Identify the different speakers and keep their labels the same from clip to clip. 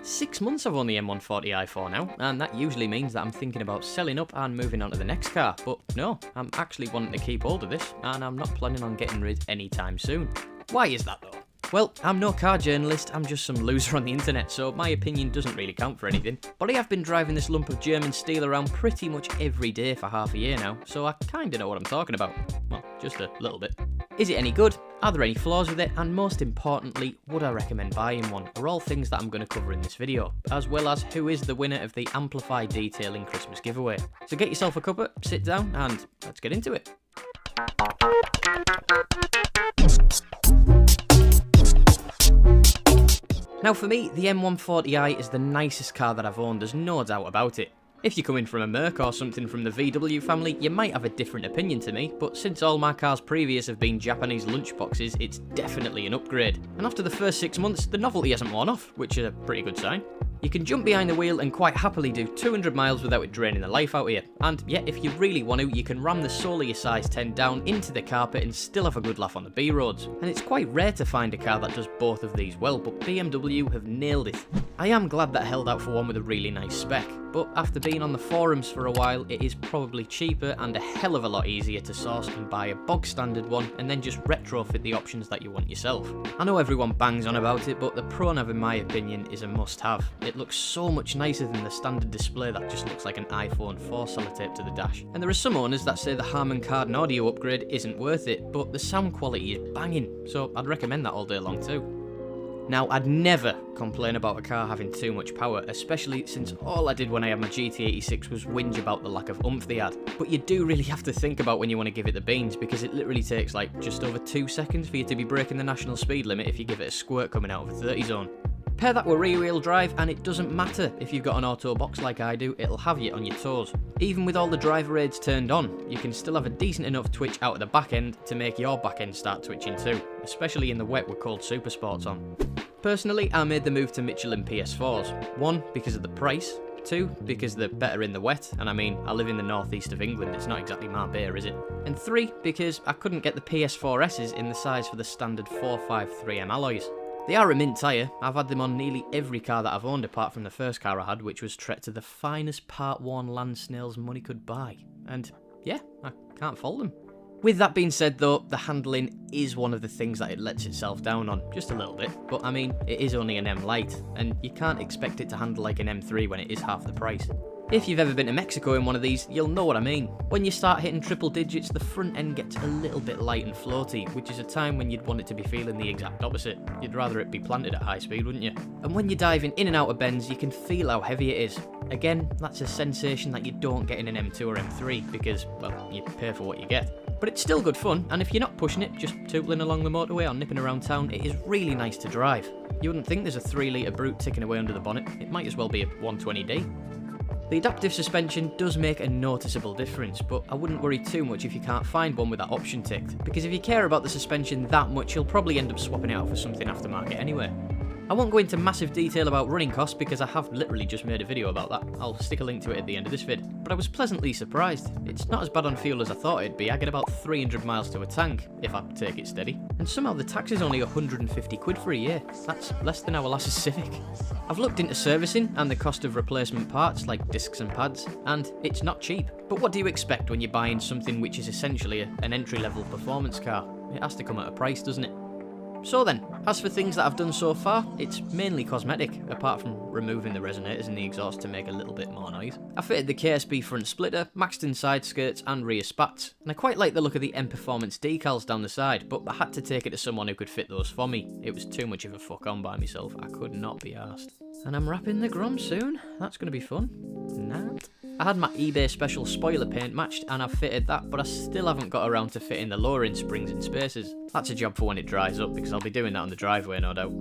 Speaker 1: 6 months I've owned the M140i for now, and that usually means that I'm thinking about selling up and moving on to the next car, but no, I'm actually wanting to keep hold of this, and I'm not planning on getting rid anytime soon. Why is that though? Well, I'm no car journalist, I'm just some loser on the internet, so my opinion doesn't really count for anything. But I have been driving this lump of German steel around pretty much every day for half a year now, so I kinda know what I'm talking about. Well, just a little bit. Is it any good? Are there any flaws with it? And most importantly, would I recommend buying one? Are all things that I'm going to cover in this video, as well as who is the winner of the Amplify Detailing Christmas giveaway. So get yourself a cuppa, sit down, and let's get into it. Now for me, the M140i is the nicest car that I've owned, there's no doubt about it. If you're coming from a Merc or something from the VW family, you might have a different opinion to me, but since all my cars previous have been Japanese lunchboxes, it's definitely an upgrade. And after the first 6 months, the novelty hasn't worn off, which is a pretty good sign. You can jump behind the wheel and quite happily do 200 miles without it draining the life out of you. And yet, if you really want to, you can ram the sole of your size 10 down into the carpet and still have a good laugh on the B-roads. And it's quite rare to find a car that does both of these well, but BMW have nailed it. I am glad that I held out for one with a really nice spec, but after being on the forums for a while, it is probably cheaper and a hell of a lot easier to source and buy a bog standard one and then just retrofit the options that you want yourself. I know everyone bangs on about it, but the ProNav in my opinion is a must-have. It looks so much nicer than the standard display that just looks like an iPhone 4 sellotape to the dash. And there are some owners that say the Harman Kardon audio upgrade isn't worth it, but the sound quality is banging, so I'd recommend that all day long too. Now, I'd never complain about a car having too much power, especially since all I did when I had my GT86 was whinge about the lack of oomph they had. But you do really have to think about when you want to give it the beans, because it literally takes like just over 2 seconds for you to be breaking the national speed limit if you give it a squirt coming out of a 30 zone. Pair that with rear wheel drive and it doesn't matter if you've got an auto box like I do, it'll have you on your toes. Even with all the driver aids turned on, you can still have a decent enough twitch out of the back end to make your back end start twitching too, especially in the wet with cold super sports on. Personally, I made the move to Michelin PS4s. 1, because of the price. 2, because they're better in the wet, and I mean, I live in the northeast of England, it's not exactly Marbella, is it? And 3, because I couldn't get the PS4Ss in the size for the standard 453M alloys. They are a mint tyre, I've had them on nearly every car that I've owned apart from the first car I had, which was treated to the finest part-worn land snails money could buy. And yeah, I can't fault them. With that being said though, the handling is one of the things that it lets itself down on, just a little bit, but I mean, it is only an M Lite, and you can't expect it to handle like an M3 when it is half the price. If you've ever been to Mexico in one of these, you'll know what I mean. When you start hitting triple digits, the front end gets a little bit light and floaty, which is a time when you'd want it to be feeling the exact opposite. You'd rather it be planted at high speed, wouldn't you? And when you're diving in and out of bends, you can feel how heavy it is. Again, that's a sensation that you don't get in an M2 or M3, because, well, you pay for what you get. But it's still good fun, and if you're not pushing it, just tootling along the motorway or nipping around town, it is really nice to drive. You wouldn't think there's a 3 litre brute ticking away under the bonnet, it might as well be a 120D. The adaptive suspension does make a noticeable difference, but I wouldn't worry too much if you can't find one with that option ticked, because if you care about the suspension that much, you'll probably end up swapping it out for something aftermarket anyway. I won't go into massive detail about running costs because I have literally just made a video about that. I'll stick a link to it at the end of this vid. But I was pleasantly surprised. It's not as bad on fuel as I thought it'd be. I get about 300 miles to a tank, if I take it steady. And somehow the tax is only 150 quid for a year. That's less than our last Civic. I've looked into servicing and the cost of replacement parts like discs and pads, and it's not cheap. But what do you expect when you're buying something which is essentially an entry-level performance car? It has to come at a price, doesn't it? So then, as for things that I've done so far, it's mainly cosmetic, apart from removing the resonators and the exhaust to make a little bit more noise. I fitted the KSB front splitter, maxed in side skirts and rear spats, and I quite like the look of the M Performance decals down the side, but I had to take it to someone who could fit those for me. It was too much of a fuck on by myself, I could not be arsed. And I'm wrapping the Grom soon, that's going to be fun. Nah. I had my eBay special spoiler paint matched and I've fitted that, but I still haven't got around to fitting the lowering springs in spaces. That's a job for when it dries up, because I'll be doing that on the driveway no doubt.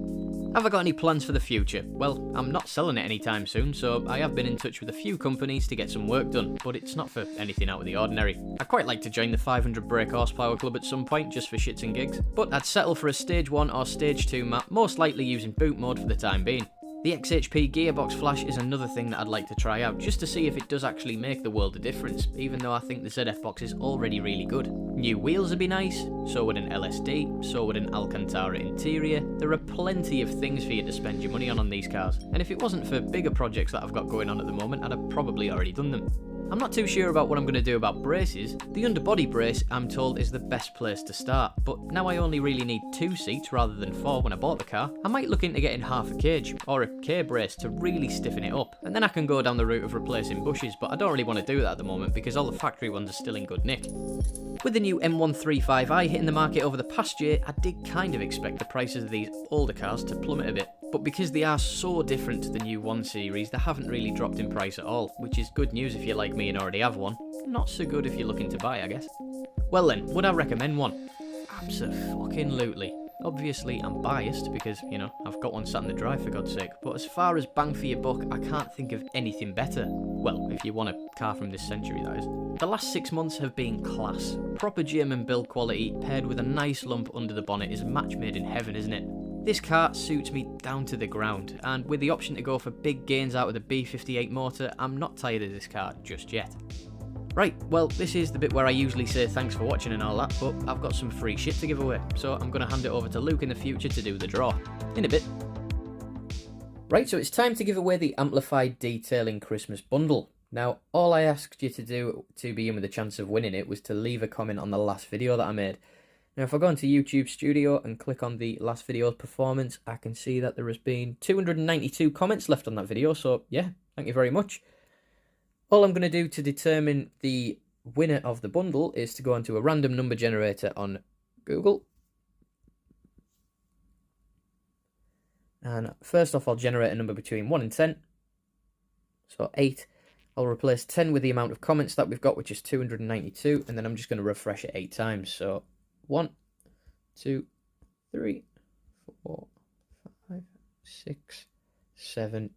Speaker 1: Have I got any plans for the future? Well, I'm not selling it anytime soon, so I have been in touch with a few companies to get some work done, but it's not for anything out of the ordinary. I'd quite like to join the 500 brake horsepower club at some point, just for shits and gigs, but I'd settle for a stage 1 or stage 2 map, most likely using boot mode for the time being. The XHP gearbox flash is another thing that I'd like to try out, just to see if it does actually make the world a difference, even though I think the ZF box is already really good. New wheels would be nice, so would an LSD, so would an Alcantara interior. There are plenty of things for you to spend your money on these cars, and if it wasn't for bigger projects that I've got going on at the moment, I'd have probably already done them. I'm not too sure about what I'm going to do about braces. The underbody brace, I'm told, is the best place to start, but now I only really need 2 seats rather than 4 when I bought the car. I might look into getting half a cage, or a K-brace to really stiffen it up, and then I can go down the route of replacing bushes, but I don't really want to do that at the moment because all the factory ones are still in good nick. With the new M140i hitting the market over the past year, I did kind of expect the prices of these older cars to plummet a bit. But because they are so different to the new 1 Series, they haven't really dropped in price at all, which is good news if you're like me and already have one. Not so good if you're looking to buy, I guess. Well then, would I recommend one? Abso-fucking-lutely. Obviously, I'm biased because, you know, I've got one sat in the drive for God's sake, but as far as bang for your buck, I can't think of anything better. Well, if you want a car from this century, that is. The last 6 months have been class. Proper German build quality, paired with a nice lump under the bonnet, is a match made in heaven, isn't it? This car suits me down to the ground, and with the option to go for big gains out of the B58 motor, I'm not tired of this car just yet. Right, well, this is the bit where I usually say thanks for watching and all that, but I've got some free shit to give away, so I'm going to hand it over to Luke in the future to do the draw. In a bit. Right, so it's time to give away the Amplified Detailing Christmas Bundle. Now, all I asked you to do to be in with a chance of winning it was to leave a comment on the last video that I made. Now, if I go into YouTube Studio and click on the last video's performance, I can see that there has been 292 comments left on that video, so yeah, thank you very much. All I'm going to do to determine the winner of the bundle is to go onto a random number generator on Google. And first off, I'll generate a number between 1 and 10. So 8. I'll replace 10 with the amount of comments that we've got, which is 292, and then I'm just going to refresh it 8 times. So 1, 2, 3, 4, 5, 6, 7,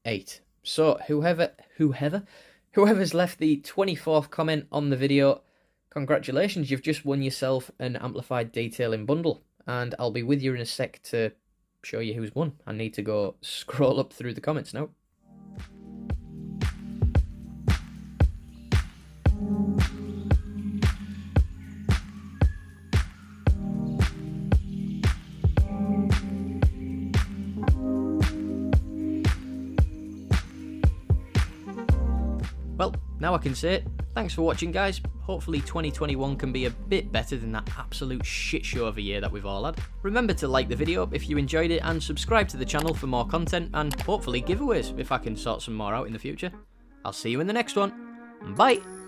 Speaker 1: 8. So whoever's left the 24th comment on the video, congratulations, you've just won yourself an Amplified Detailing Bundle. And I'll be with you in a sec to show you who's won. I need to go scroll up through the comments now. Well, now I can say it. Thanks for watching, guys. Hopefully 2021 can be a bit better than that absolute shit show of a year that we've all had. Remember to like the video if you enjoyed it and subscribe to the channel for more content and hopefully giveaways if I can sort some more out in the future. I'll see you in the next one. Bye!